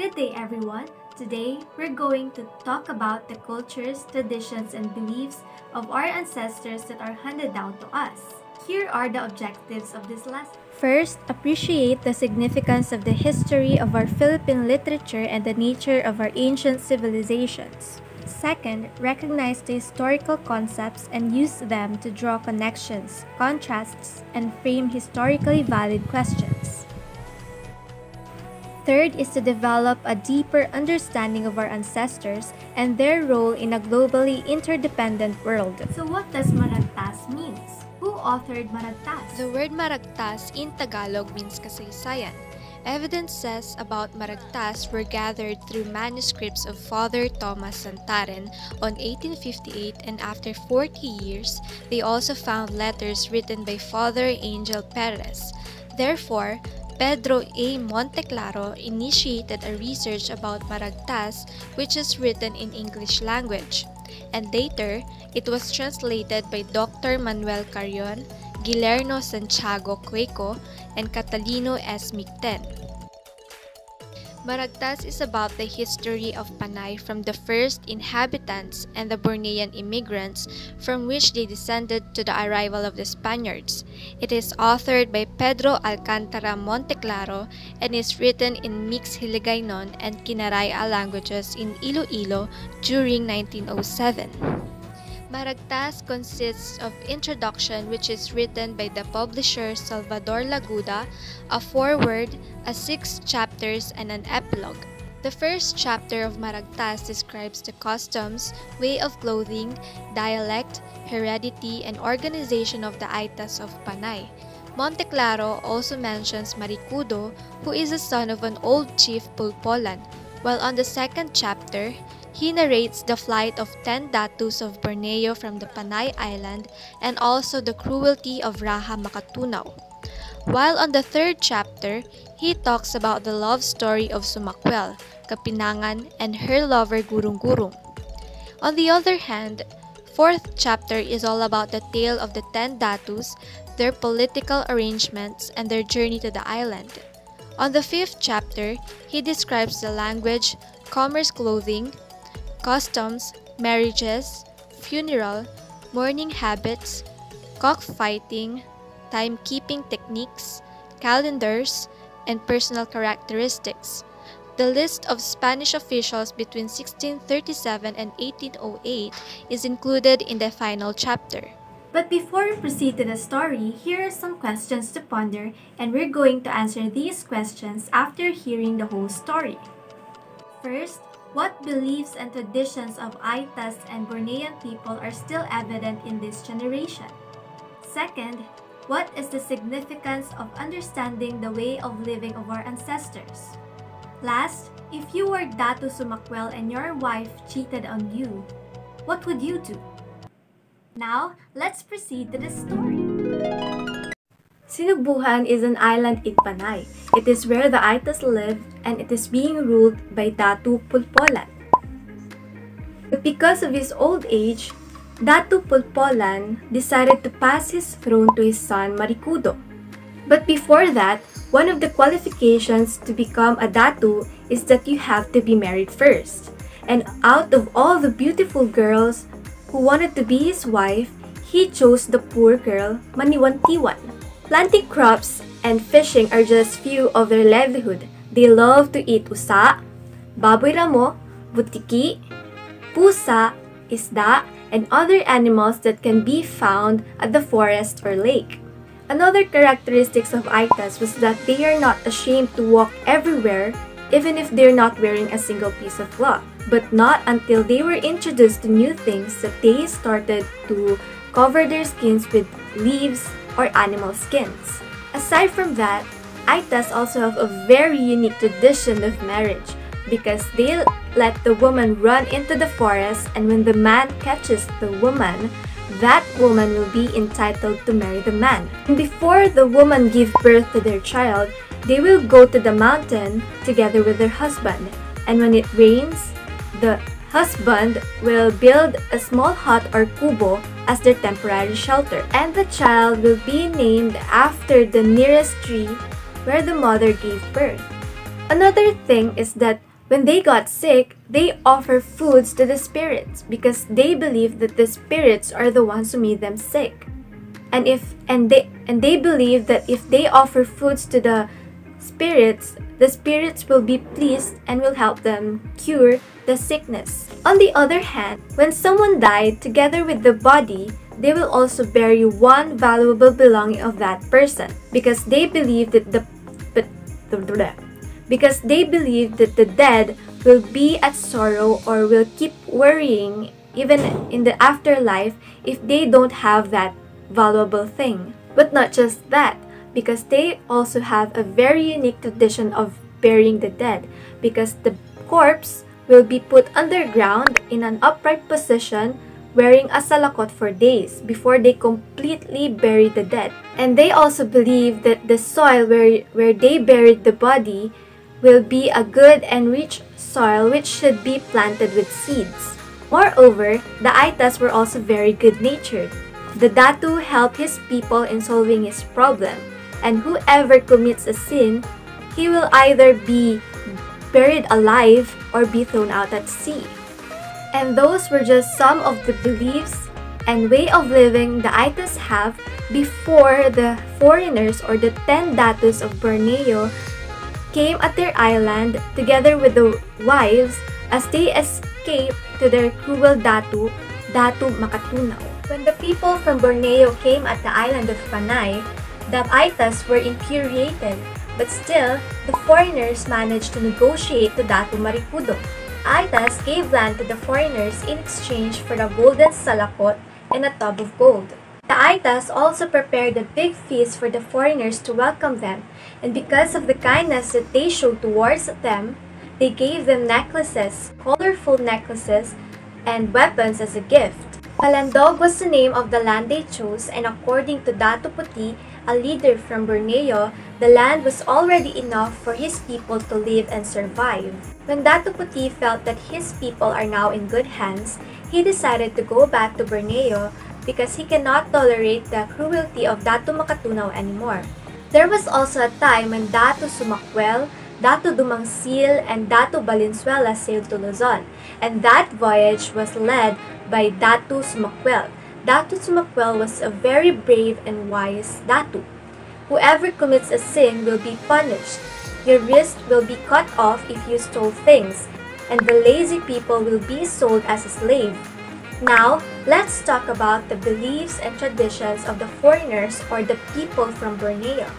Good day, everyone. Today, we're going to talk about the cultures, traditions, and beliefs of our ancestors that are handed down to us. Here are the objectives of this lesson. First, appreciate the significance of the history of our Philippine literature and the nature of our ancient civilizations. Second, recognize the historical concepts and use them to draw connections, contrasts, and frame historically valid questions. Third is to develop a deeper understanding of our ancestors and their role in a globally interdependent world. So what does Maragtas means? Who authored Maragtas? The word Maragtas in Tagalog means kasaysayan. Evidences about Maragtas were gathered through manuscripts of Father Thomas Santaren on 1858, and after 40 years, they also found letters written by Father Angel Perez. Therefore, Pedro A. Monteclaro initiated a research about Maragtas, which is written in English language, and later it was translated by Dr. Manuel Carrion, Guillermo Santiago Cueco, and Catalino S. Micten. Maragtas is about the history of Panay from the first inhabitants and the Bornean immigrants from which they descended to the arrival of the Spaniards. It is authored by Pedro Alcantara Monteclaro and is written in mixed Hiligaynon and Kinaraya languages in Iloilo during 1907. Maragtas consists of introduction, which is written by the publisher Salvador Laguda, a foreword, a 6 chapters, and an epilogue. The first chapter of Maragtas describes the customs, way of clothing, dialect, heredity, and organization of the Aetas of Panay. Monteclaro also mentions Maricudo, who is the son of an old chief Pulpolan, while on the second chapter, he narrates the flight of 10 Datus of Borneo from the Panay Island and also the cruelty of Raha Makatunaw. While on the third chapter, he talks about the love story of Sumakwel, Kapinangan, and her lover Gurung Gurung. On the other hand, fourth chapter is all about the tale of the 10 Datus, their political arrangements, and their journey to the island. On the fifth chapter, he describes the language, commerce clothing, customs, marriages, funeral, mourning habits, cockfighting, timekeeping techniques, calendars, and personal characteristics. The list of Spanish officials between 1637 and 1808 is included in the final chapter. But before we proceed to the story, here are some questions to ponder, and we're going to answer these questions after hearing the whole story. First, what beliefs and traditions of Aetas and Bornean people are still evident in this generation? Second, what is the significance of understanding the way of living of our ancestors? Last, if you were Datu Sumakwel and your wife cheated on you, what would you do? Now, let's proceed to the story. Sinubuhan is an island in Panay. It is where the Aetas live, and it is being ruled by Datu Pulpolan. But because of his old age, Datu Pulpolan decided to pass his throne to his son Maricudo. But before that, one of the qualifications to become a Datu is that you have to be married first. And out of all the beautiful girls who wanted to be his wife, he chose the poor girl Maniwantiwan. Planting crops and fishing are just few of their livelihood. They love to eat usa, baboy ramo, butiki, pusa, isda, and other animals that can be found at the forest or lake. Another characteristics of Aetas was that they are not ashamed to walk everywhere even if they're not wearing a single piece of cloth. But not until they were introduced to new things that they started to cover their skins with leaves or animal skins. Aside from that, Aetas also have a very unique tradition of marriage because they let the woman run into the forest, and when the man catches the woman, that woman will be entitled to marry the man. And before the woman give birth to their child, they will go to the mountain together with their husband, and when it rains, the husband will build a small hut or kubo as their temporary shelter, and the child will be named after the nearest tree where the mother gave birth. Another thing is that When they got sick, they offer foods to the spirits because they believe that the spirits are the ones who made them sick. And they believe that if they offer foods to the spirits will be pleased and will help them cure the sickness. On the other hand, when someone died, together with the body, they will also bury one valuable belonging of that person because they believe that the dead will be at sorrow or will keep worrying even in the afterlife if they don't have that valuable thing. But not just that, because they also have a very unique tradition of burying the dead, because the corpse will be put underground in an upright position wearing a salakot for days before they completely bury the dead. And they also believe that the soil where they buried the body will be a good and rich soil which should be planted with seeds. Moreover, the Aetas were also very good-natured. The Datu helped his people in solving his problem, and whoever commits a sin, he will either be buried alive or be thrown out at sea. And those were just some of the beliefs and way of living the Aetas have before the foreigners or the 10 Datus of Borneo came at their island together with the wives as they escaped to their cruel Datu Makatunaw. When the people from Borneo came at the island of Panay, the Aetas were infuriated, but still, the foreigners managed to negotiate to Datu Marikudo. Aetas gave land to the foreigners in exchange for a golden salakot and a tub of gold. The Aetas also prepared a big feast for the foreigners to welcome them, and because of the kindness that they showed towards them, they gave them necklaces, colorful necklaces, and weapons as a gift. Palandog was the name of the land they chose, and according to Datu Puti, a leader from Borneo, the land was already enough for his people to live and survive. When Datu Puti felt that his people are now in good hands, he decided to go back to Borneo because he cannot tolerate the cruelty of Datu Makatunaw anymore. There was also a time when Datu Sumakwel, Datu Dumangsil, and Datu Valenzuela sailed to Luzon, and that voyage was led by Datu Sumakwel. Datu Sumakwel was a very brave and wise Datu. Whoever commits a sin will be punished. Your wrist will be cut off if you stole things, and the lazy people will be sold as a slave. Now, let's talk about the beliefs and traditions of the foreigners or the people from Borneo.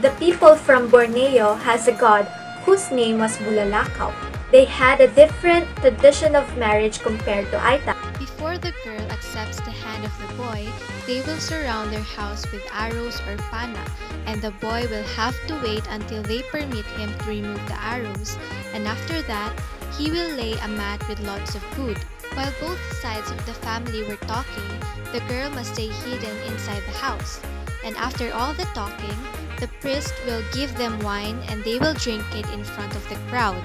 The people from Borneo has a god whose name was Bulalakaw. They had a different tradition of marriage compared to Aetas. Before the girl accepts the hand of the boy, they will surround their house with arrows or pana, and the boy will have to wait until they permit him to remove the arrows, and after that, he will lay a mat with lots of food. While both sides of the family were talking, the girl must stay hidden inside the house. And after all the talking, the priest will give them wine and they will drink it in front of the crowd.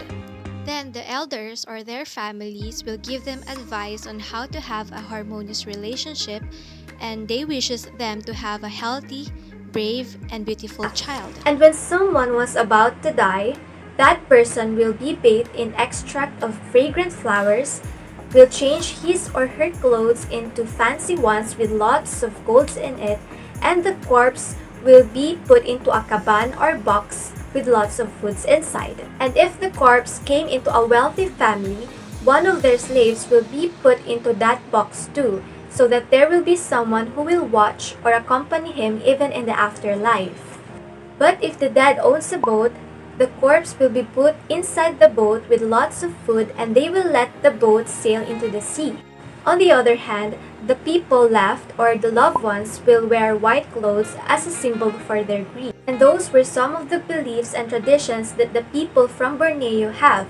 Then the elders or their families will give them advice on how to have a harmonious relationship, and they wishes them to have a healthy, brave, and beautiful child. And when someone was about to die, that person will be bathed in extract of fragrant flowers, will change his or her clothes into fancy ones with lots of golds in it, and the corpse will be put into a caban or box with lots of foods inside. And if the corpse came into a wealthy family, one of their slaves will be put into that box too, so that there will be someone who will watch or accompany him even in the afterlife. But if the dead owns a boat, the corpse will be put inside the boat with lots of food, and they will let the boat sail into the sea. On the other hand, the people left or the loved ones will wear white clothes as a symbol for their grief. And those were some of the beliefs and traditions that the people from Borneo have.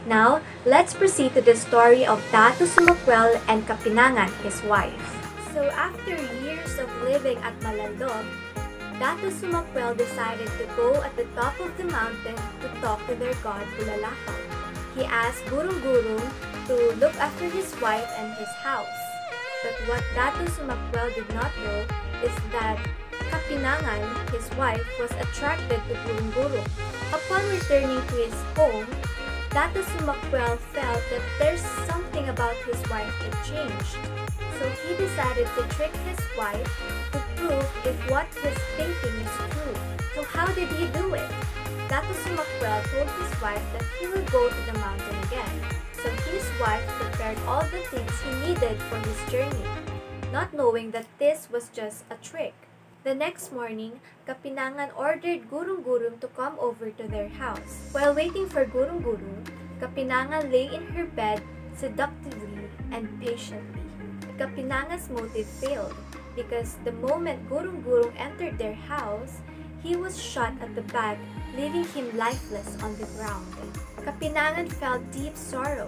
Now, let's proceed to the story of Datu Sumakwel and Kapinangan, his wife. So after years of living at Malandog, Datu Sumakwel decided to go at the top of the mountain to talk to their god Bulalakaw. He asked Gurung to look after his wife and his house. But what Datu Sumakwel did not know is that Kapinangan, his wife, was attracted to Gurung. Upon returning to his home, Datu Sumakwel felt that there's something about his wife that changed. So he decided to trick his wife to prove if what he's thinking is true. So how did he do it? Datu Sumakwel told his wife that he will go to the mountain again. So his wife prepared all the things he needed for his journey, not knowing that this was just a trick. The next morning, Kapinangan ordered Gurung-Gurung to come over to their house. While waiting for Gurung-Gurung, Kapinangan lay in her bed seductively and patiently. Kapinangan's motive failed because the moment Gurung-Gurung entered their house, he was shot at the back, leaving him lifeless on the ground. Kapinangan felt deep sorrow.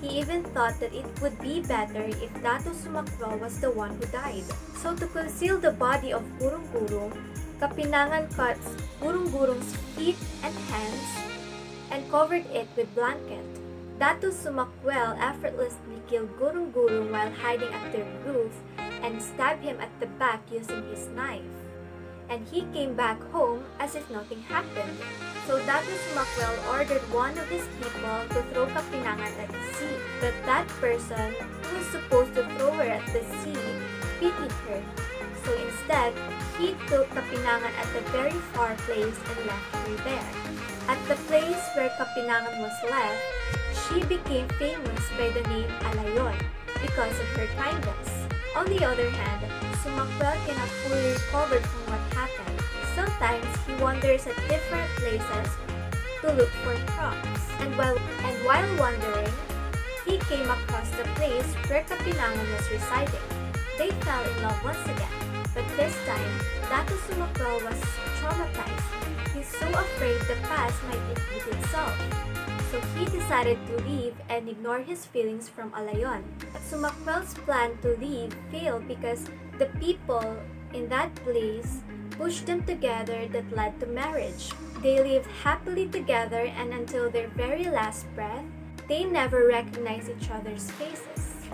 He even thought that it would be better if Datu Sumakwel was the one who died. So to conceal the body of Gurung-Gurung, Kapinangan cut Gurung-Gurung's feet and hands and covered it with blanket. Datu Sumakwel effortlessly killed Gurung-Gurung while hiding at their roof and stabbed him at the back using his knife. And he came back home as if nothing happened. So Datu Sumakwel ordered one of his people to throw Kapinangan at the sea. But that person who was supposed to throw her at the sea pitied her. So instead, he took Kapinangan at a very far place and left her there. At the place where Kapinangan was left, she became famous by the name Alayon because of her kindness. On the other hand, Sumakwel cannot fully recover from what happened. Sometimes he wanders at different places to look for crops. And while wandering, he came across the place where Kapinangan was residing. They fell in love once again, but this time, Datu Sumakwel was traumatized. He's so afraid the past might repeat itself. So he decided to leave and ignore his feelings from Alayon. But Sumakwel's plan to leave failed because the people in that place pushed them together that led to marriage. They lived happily together and until their very last breath, they never recognized each other's faces.